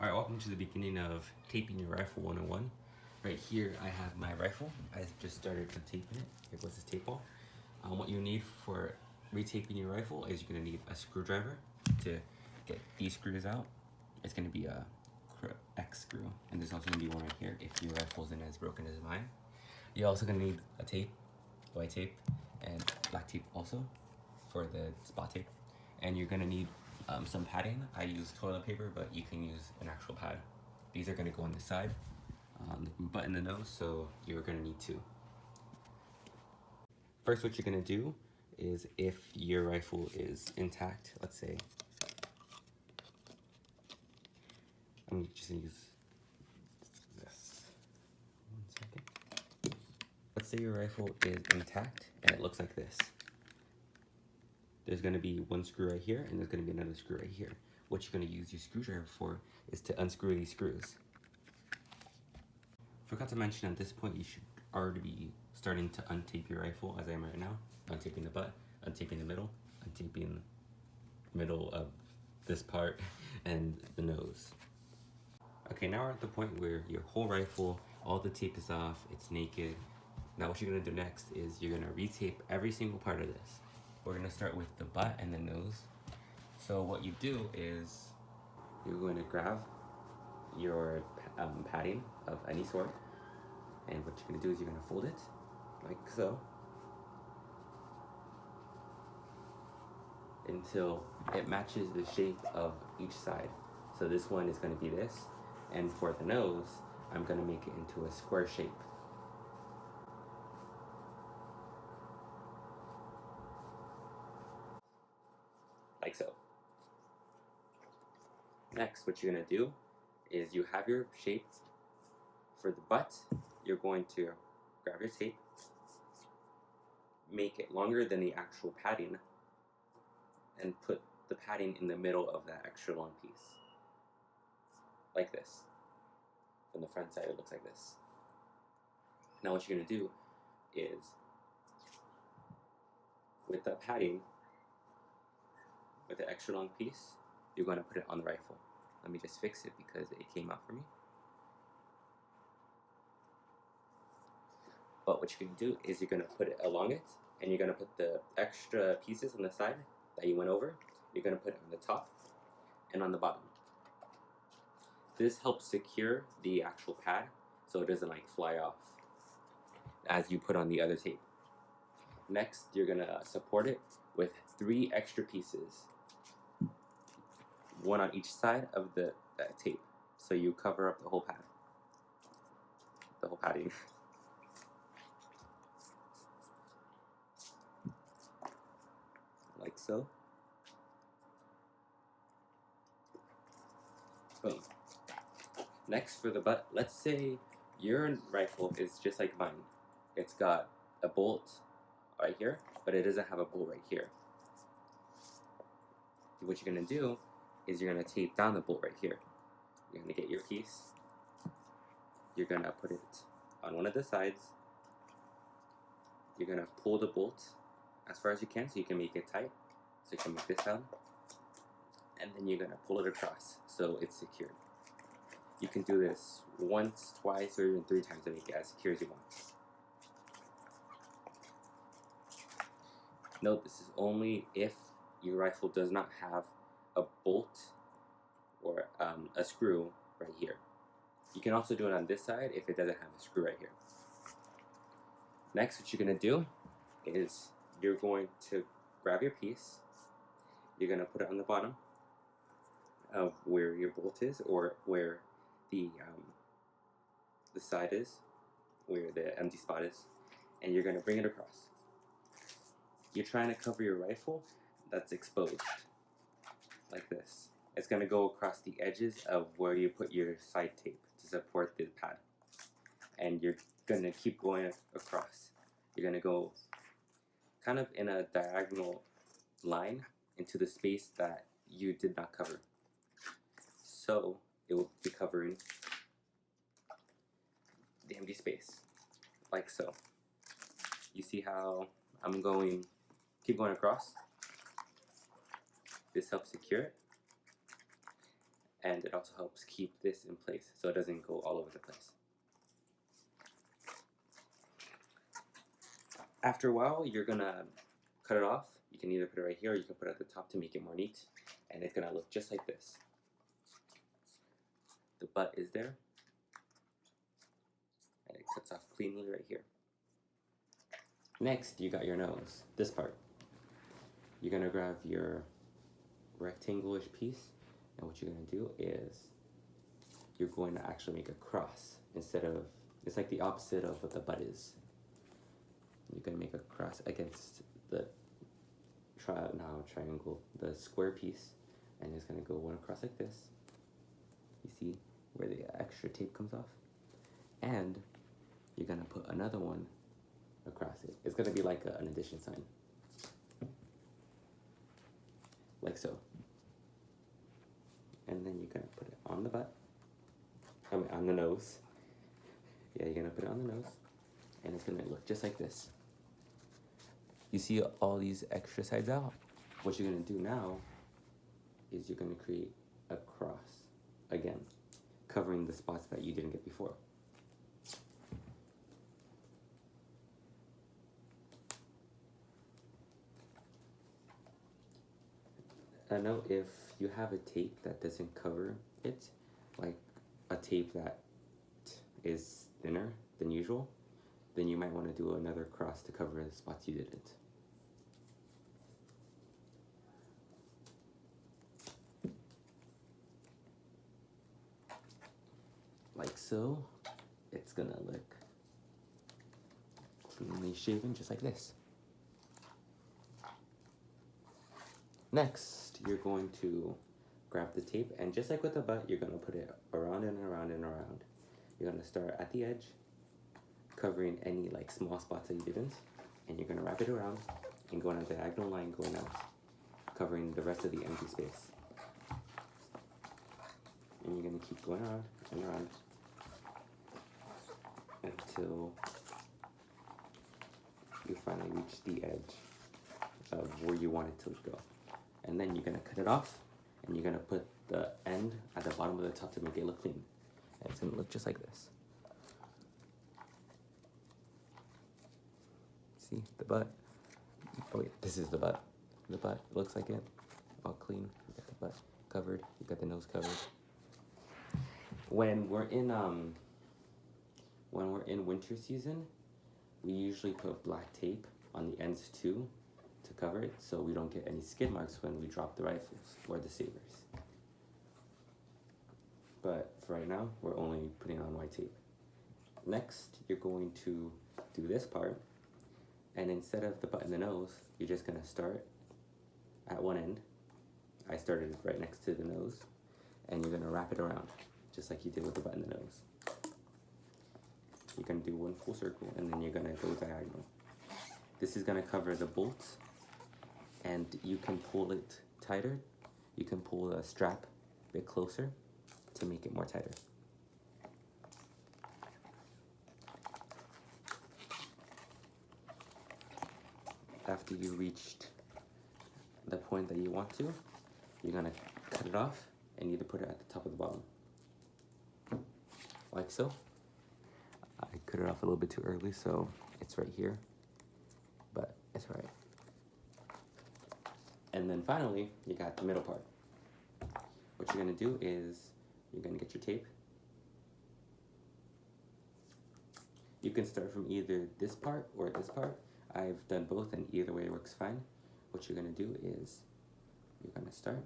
Alright, welcome to the beginning of taping your rifle 101. Right here I have my rifle. I just started taping it. Here goes this tape ball. What you need for retaping your rifle is you're going to need a screwdriver to get these screws out. It's going to be a X screw, and there's also going to be one right here if your rifle isn't as broken as mine. You're also going to need a tape, white tape, and black tape also for the spot tape. And you're going to need some padding. I use toilet paper, but you can use an actual pad. These are going to go on the side, the butt and the nose, so you're going to need two. First, what you're going to do is, if your rifle is intact, let's say, I'm just going to use this. 1 second. Let's say your rifle is intact and it looks like this. There's going to be one screw right here, and there's going to be another screw right here. What you're going to use your screwdriver for is to unscrew these screws. Forgot to mention, at this point you should already be starting to untape your rifle, as I am right now. Untaping the butt, untaping the middle of this part, and the nose. Okay, now we're at the point where your whole rifle, all the tape is off, it's naked. Now what you're going to do next is you're going to retape every single part of this. We're going to start with the butt and the nose. So what you do is you're going to grab your padding of any sort, and what you're going to do is you're going to fold it like so until it matches the shape of each side. So this one is going to be this, and for the nose I'm going to make it into a square shape. Like so. Next, what you're going to do is you have your shape. For the butt, you're going to grab your tape, make it longer than the actual padding, and put the padding in the middle of that extra long piece. Like this. From the front side, it looks like this. Now what you're going to do is, with the padding, with the extra long piece, you're going to put it on the rifle. Let me just fix it because it came out for me. But what you're going to do is you're going to put it along it, and you're going to put the extra pieces on the side that you went over, you're going to put it on the top and on the bottom. This helps secure the actual pad so it doesn't like fly off as you put on the other tape. Next, you're going to support it with 3 extra pieces, one on each side of the tape, so you cover up the whole pad, the whole padding. Like so. Boom. Next, for the butt, let's say your rifle is just like mine. It's got a bolt right here, but it doesn't have a bolt right here. What you're going to do is you're going to tape down the bolt right here. You're going to get your piece. You're going to put it on one of the sides. You're going to pull the bolt as far as you can so you can make it tight. So you can make this sound. And then you're going to pull it across so it's secured. You can do this once, twice, or even 3 times to make it as secure as you want. Note, this is only if your rifle does not have a bolt or a screw right here. You can also do it on this side if it doesn't have a screw right here. Next, what you're going to do is you're going to grab your piece. You're going to put it on the bottom of where your bolt is, or where the side is, where the empty spot is, and you're going to bring it across. You're trying to cover your rifle that's exposed, like this. It's going to go across the edges of where you put your side tape to support the pad. And you're going to keep going across. You're going to go kind of in a diagonal line into the space that you did not cover. So it will be covering the empty space, like so. You see how I'm keep going across? This helps secure it. and it also helps keep this in place so it doesn't go all over the place. After a while, you're gonna cut it off. You can either put it right here or you can put it at the top to make it more neat, and it's gonna look just like this. The butt is there, and it cuts off cleanly right here. Next, you got your nose, this part. You're gonna grab your rectangle-ish piece, and what you're gonna do is you're going to actually make a cross instead of, it's like the opposite of what the butt is. You're gonna make a cross against the triangle, the square piece, and it's gonna go one across like this. You see where the extra tape comes off? And you're gonna put another one across it. It's gonna be like an addition sign. Like so. And then you're gonna put it on the butt. I mean, on the nose. Yeah, you're gonna put it on the nose. And it's gonna look just like this. You see all these extra sides out? What you're gonna do now is you're gonna create a cross again, covering the spots that you didn't get before. I know if you have a tape that doesn't cover it, like a tape that is thinner than usual, then you might want to do another cross to cover the spots you didn't. Like so. It's gonna look cleanly shaven just like this. Next, you're going to grab the tape, and just like with the butt, you're gonna put it around and around and around. You're gonna start at the edge, covering any like small spots that you didn't, and you're gonna wrap it around and go on a diagonal line going out, covering the rest of the empty space. And you're gonna keep going around and around until you finally reach the edge of where you want it to go. And then you're gonna cut it off, and you're gonna put the end at the bottom of the top to make it look clean. And it's gonna look just like this. See the butt? Oh yeah, this is the butt. The butt looks like it, all clean. You got the butt covered. You got the nose covered. When we're in winter season, we usually put black tape on the ends too to cover it, so we don't get any skid marks when we drop the rifles or the sabers. But for right now, we're only putting on white tape. Next, you're going to do this part, and instead of the butt and the nose, you're just gonna start at one end. I started right next to the nose, and you're gonna wrap it around, just like you did with the butt and the nose. You're gonna do one full circle, and then you're gonna go diagonal. This is gonna cover the bolts, and you can pull it tighter. You can pull the strap a bit closer to make it more tighter. After you reached the point that you want to, you're gonna cut it off and either put it at the top or the bottom. Like so. I cut it off a little bit too early, so it's right here, but it's all right. And then finally, you got the middle part. What you're gonna do is, you're gonna get your tape. You can start from either this part or this part. I've done both, and either way works fine. What you're gonna do is, you're gonna start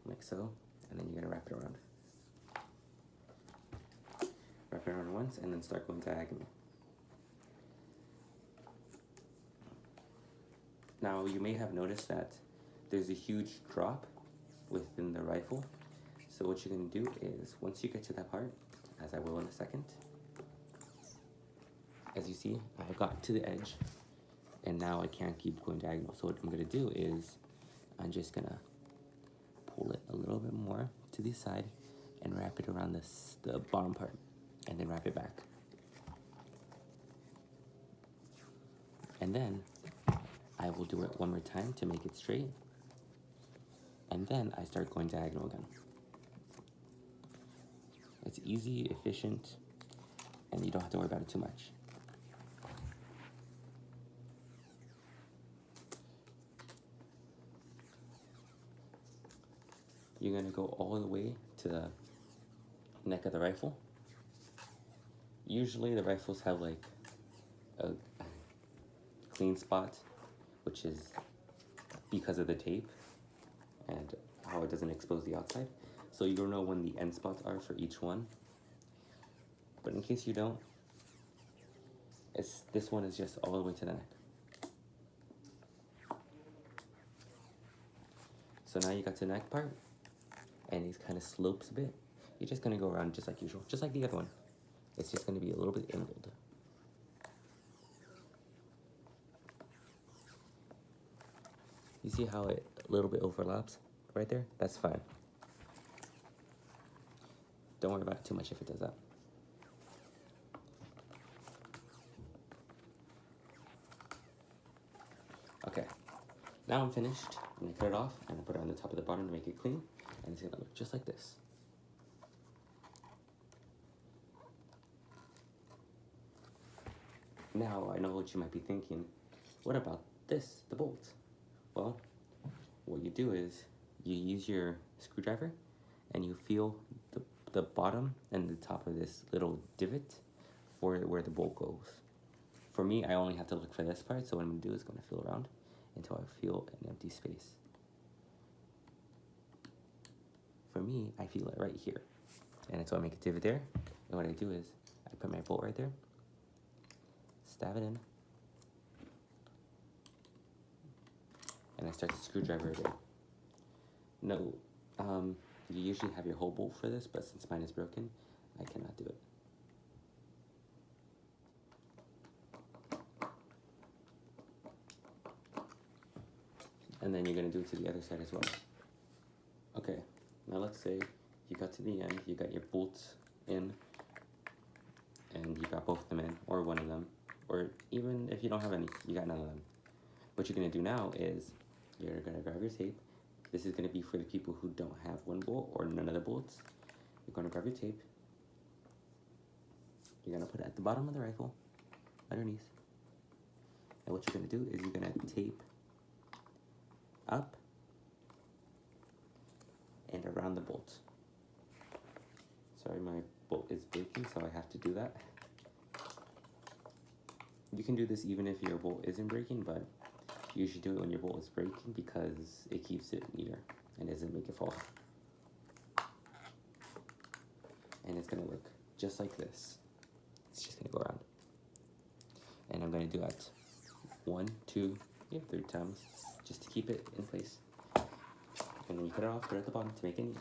like so, and then you're gonna wrap it around. Wrap it around once, and then start going diagonal. Now, you may have noticed that there's a huge drop within the rifle. So what you're gonna do is, once you get to that part, as I will in a second, as you see, I've gotten to the edge, and now I can't keep going diagonal. So what I'm gonna do is, I'm just gonna pull it a little bit more to the side and wrap it around the bottom part, and then wrap it back. And then I will do it one more time to make it straight. And then I start going diagonal again. It's easy, efficient, and you don't have to worry about it too much. You're gonna go all the way to the neck of the rifle. Usually the rifles have like a clean spot, which is because of the tape and how it doesn't expose the outside. So you'll know when the end spots are for each one. But in case you don't, this one is just all the way to the neck. So now you got the neck part, and it kind of slopes a bit. You're just gonna go around just like usual, just like the other one. It's just gonna be a little bit angled. You see how it a little bit overlaps right there? That's fine. Don't worry about it too much if it does that. Okay, now I'm finished. I'm gonna cut it off and I put it on the top of the bottom to make it clean, and it's gonna look just like this. Now I know what you might be thinking. What about this, the bolt? Well, what you do is you use your screwdriver and you feel the bottom and the top of this little divot for where the bolt goes. For me, I only have to look for this part, so what I'm gonna do is gonna feel around until I feel an empty space. For me, I feel it right here. And so I make a divot there, and what I do is I put my bolt right there, stab it in, and I start the screwdriver again. No, you usually have your whole bolt for this, but since mine is broken, I cannot do it. And then you're gonna do it to the other side as well. Okay, now let's say you got to the end, you got your bolts in, and you got both of them in, or one of them, or even if you don't have any, you got none of them. What you're gonna do now is you're gonna grab your tape. This is gonna be for the people who don't have one bolt or none of the bolts. You're gonna grab your tape. You're gonna put it at the bottom of the rifle, underneath. And what you're gonna do is you're gonna tape up and around the bolt. Sorry, my bolt is breaking, so I have to do that. You can do this even if your bolt isn't breaking, but you should do it when your bolt is breaking because it keeps it neater and doesn't make it fall. And it's gonna look just like this. It's just gonna go around. And I'm gonna do that 1, 2, 3 times just to keep it in place. And then you cut it off, put it at the bottom to make it neat.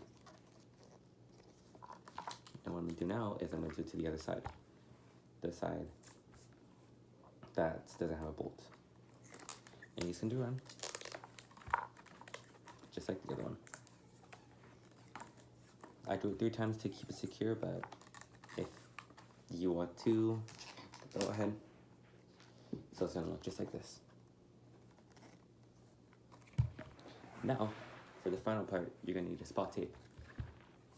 And what I'm gonna do now is I'm gonna do it to the other side. The side that doesn't have a bolt. And you can do one, just like the other one. I do it 3 times to keep it secure, but if you want to, go ahead. So it's gonna look just like this. Now, for the final part, you're gonna need a spot tape.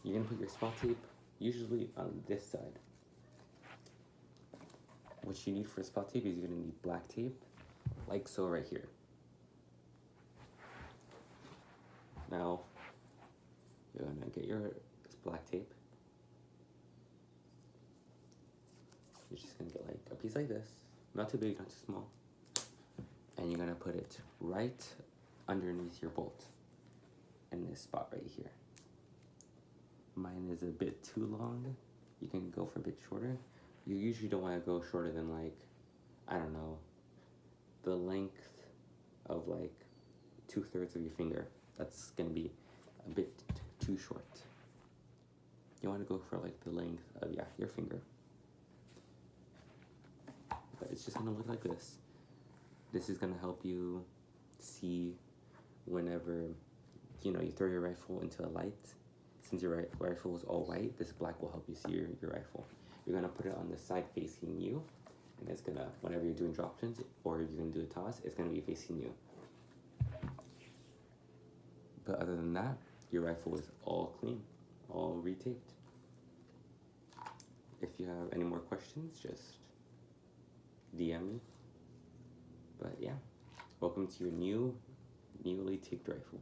You're gonna put your spot tape usually on this side. What you need for a spot tape is you're gonna need black tape, like so right here. Now, you're gonna get your black tape. You're just gonna get like a piece like this, not too big, not too small. And you're gonna put it right underneath your bolt in this spot right here. Mine is a bit too long. You can go for a bit shorter. You usually don't want to go shorter than like, I don't know, the length of like 2/3 of your finger. That's gonna be a bit too short. You want to go for like the length of, your finger. But it's just gonna look like this. This is gonna help you see whenever, you throw your rifle into a light. Since your rifle is all white, this black will help you see your rifle. You're gonna put it on the side facing you, and it's gonna, whenever you're doing drop pins or you're gonna do a toss, it's gonna be facing you. But other than that, your rifle is all clean, all retaped. If you have any more questions, just DM me. But yeah, welcome to your newly taped rifle.